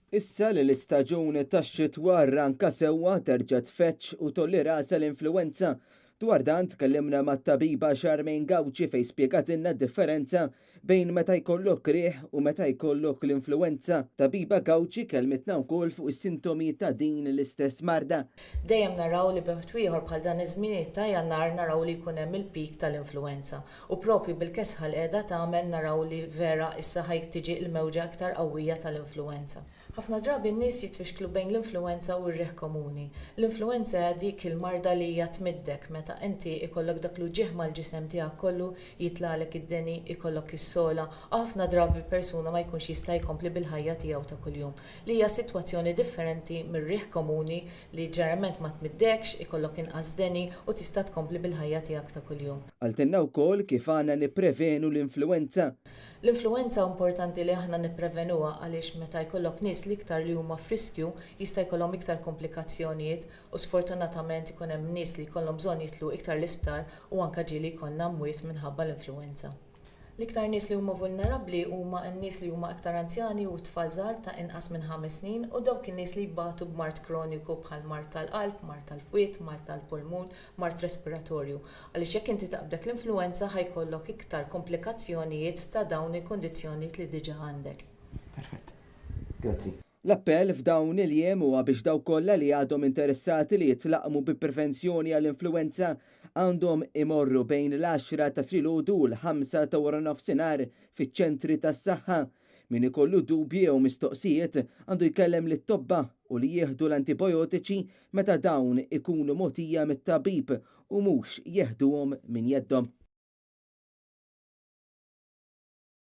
Issa li l-istaġun tax-xitwa rranka sewwa terġa' tfetx u tolli rasa l-influwenza. Dwar dan tkellimna mat-tabiba Charmaine Gawċi fejn spjegatilna d-differenza bejn meta jkollok riħ u meta jkollok l-influwenza. Tabiba Gawċi kelmetna wkoll fuq is-sintomi ta' din l-istess marda. Dejjem naraw li beħt ieħor bħal dan iż-żmien ta' Jannar naraw li jkun hemm il-pik tal-influwenza. U propju bil-kesħa l-qiegħda tagħmel naraw li vera issa ħajk tiġi l-mewġa aktar qawwija tal-influwenza. Ħafna drabi n-nies jitfixklu bejn l-influwenza u r-riħ komuni. L-influwenza dik il-marda li hija tmiddek meta inti ikollok dak l-ġieħ mal-ġisem tiegħek kollu jitlalek id-deni ikollok is-sola. Ħafna drabi persuna ma jkunx jista' jkompli bil-ħajja tiegħu ta' kuljum. Li hija sitwazzjoni differenti mir-riħ komuni li ġeneralment ma tmiddekx, ikollok inqas deni u tista' tkompli bil-ħajja tiegħek ta' kuljum. Għaltinna wkoll kif għandna nipprevenu l-influwenza. L-influwenza importanti li aħna nipprevenuha għaliex meta jkollok nies li iktar li huma friskju jista' jkollhom iktar komplikazzjonijiet u sfortunatament ikun hemm nies li jkollhom bżonn jitlu iktar l-isptar u anke ġieli jkollna mwiet minħabba l-influwenza. L-iktar nies li huma vulnerabbli huma n-nies li huma aktar anzjani u tfal żgħar ta' inqas minn 5 snin u dawk in-nies li jbagħtu b'mart kroniku bħal mart tal-qalb, mart tal-fwied, mart tal-pulmun, mart respiratorju. Għaliex jekk inti taqbdek l-influwenza ħajkollok iktar komplikazzjonijiet ta' dawn il-kondizzjonijiet li diġà għandek. Perfett. Grazzi. L-appell f'dawn il-jiem huwa biex daw kollha li għadhom interessati li jitlaqmu bi prevenzjoni għall-influwenza għandhom imorru bejn l-10 ta' filgħodu u l-5 ta' wara nofsinhar fiċ-ċentri tas-saħħa. Min ikollu dubji jew mistoqsijiet għandu jkellem lit-tobba u li jieħdu l-antibiotiċi meta dawn ikunu mogħtija mit-tabib u mhux jeħduhom min jeddhom.